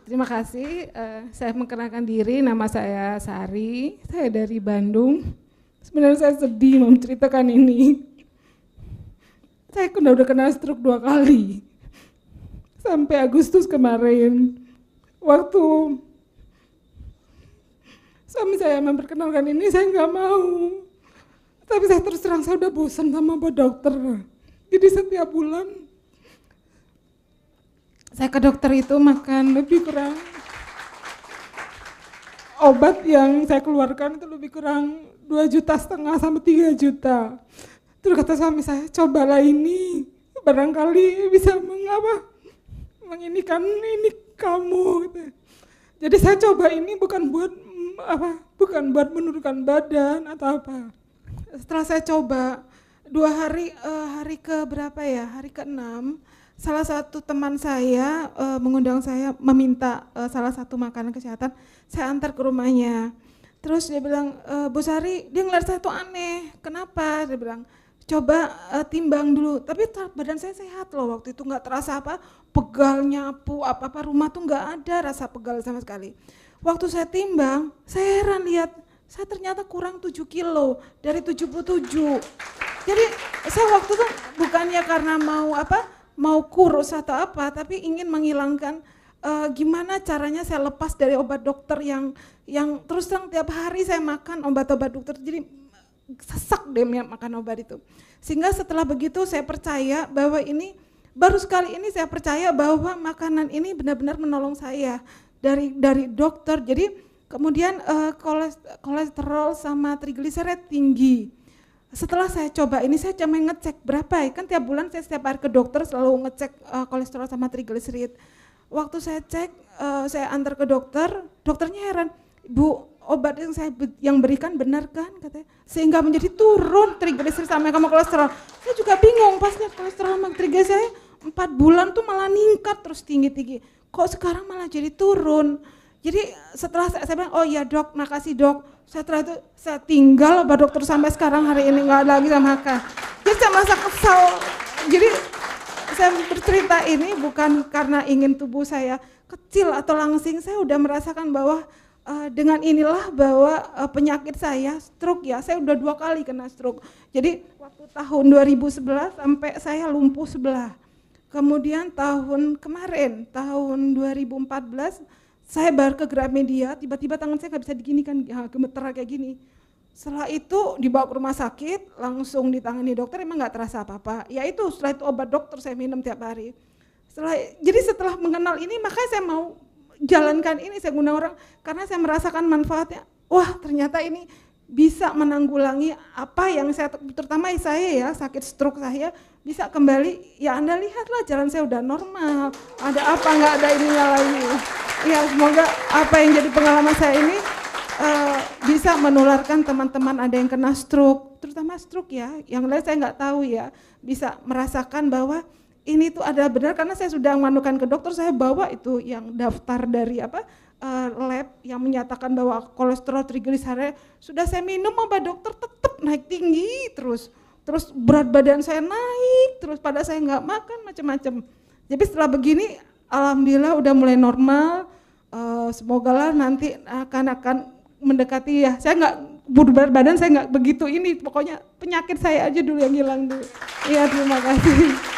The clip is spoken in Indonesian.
Terima kasih. Saya mengenalkan diri, nama saya Sari. Saya dari Bandung. Sebenarnya saya sedih mau menceritakan ini. Saya udah kena stroke 2 kali. Sampai Agustus kemarin, waktu suami saya memperkenalkan ini, saya nggak mau. Tapi saya terus terang, saya udah bosan sama obat dokter. Jadi setiap bulan saya ke dokter itu makan lebih kurang, obat yang saya keluarkan itu lebih kurang 2,5 juta sampai 3 juta. Terus kata suami saya, cobalah ini, barangkali bisa menginikan ini kamu. Gitu. Jadi saya coba ini bukan buat menurunkan badan atau apa. Setelah saya coba 2 hari, hari ke berapa ya, hari ke-6, salah satu teman saya mengundang saya meminta salah satu makanan kesehatan, saya antar ke rumahnya. Terus dia bilang, Bu Sari, dia ngeliat saya tuh aneh, kenapa? Dia bilang, coba timbang dulu, tapi badan saya sehat loh waktu itu, nggak terasa apa, pegal, nyapu, apa-apa, rumah tuh nggak ada rasa pegal sama sekali. Waktu saya timbang, saya heran lihat, saya ternyata kurang 7 kilo dari 77. Jadi saya waktu itu bukannya karena mau kurus atau apa, tapi ingin menghilangkan gimana caranya saya lepas dari obat dokter yang terus terang tiap hari saya makan obat-obat dokter, jadi sesak deh makan obat itu. Sehingga setelah begitu saya percaya bahwa ini, baru sekali ini saya percaya bahwa makanan ini benar-benar menolong saya dari dokter. Jadi kemudian kolesterol sama trigliserid tinggi. Setelah saya coba ini, saya cuma ngecek berapa ya, kan tiap bulan saya setiap hari ke dokter selalu ngecek kolesterol sama trigliserid. Waktu saya cek, saya antar ke dokter, dokternya heran, Bu, obat yang berikan benar kan katanya, sehingga menjadi turun trigliserid sama kolesterol. Saya juga bingung pas lihat kolesterol sama trigliserid saya 4 bulan tuh malah ningkat terus tinggi-tinggi, kok sekarang malah jadi turun. Jadi setelah saya bilang, oh iya dok, makasih dok. Setelah itu saya tinggal obat dokter sampai sekarang, hari ini nggak lagi sama makan. Jadi saya merasa kesal. Jadi saya bercerita ini bukan karena ingin tubuh saya kecil atau langsing. Saya udah merasakan bahwa dengan inilah bahwa penyakit saya stroke ya. Saya udah 2 kali kena stroke. Jadi waktu tahun 2011 sampai saya lumpuh sebelah. Kemudian tahun kemarin, tahun 2014, saya baru ke Gramedia, tiba-tiba tangan saya nggak bisa diginikan, gemeter kayak gini. Setelah itu dibawa ke rumah sakit, langsung ditangani dokter, emang nggak terasa apa-apa. Ya itu, setelah itu obat dokter saya minum tiap hari. Jadi setelah mengenal ini, makanya saya mau jalankan ini, saya guna orang, karena saya merasakan manfaatnya. Wah, ternyata ini bisa menanggulangi apa yang saya, terutama saya ya, sakit stroke saya, bisa kembali, ya Anda lihatlah jalan saya udah normal, ada apa, nggak ada ininya lagi. Ya semoga apa yang jadi pengalaman saya ini bisa menularkan teman-teman ada yang kena stroke, terutama stroke ya, yang lain saya nggak tahu ya, bisa merasakan bahwa ini tuh ada benar, karena saya sudah menganukan ke dokter, saya bawa itu yang daftar dari lab yang menyatakan bahwa kolesterol trigliserid sudah saya minum obat dokter tetap naik tinggi terus berat badan saya naik terus, pada saya nggak makan macam-macam. Jadi setelah begini alhamdulillah udah mulai normal, semogalah nanti akan mendekati ya, saya nggak berat badan, saya nggak begitu ini, pokoknya penyakit saya aja dulu yang hilang dulu. Iya terima kasih.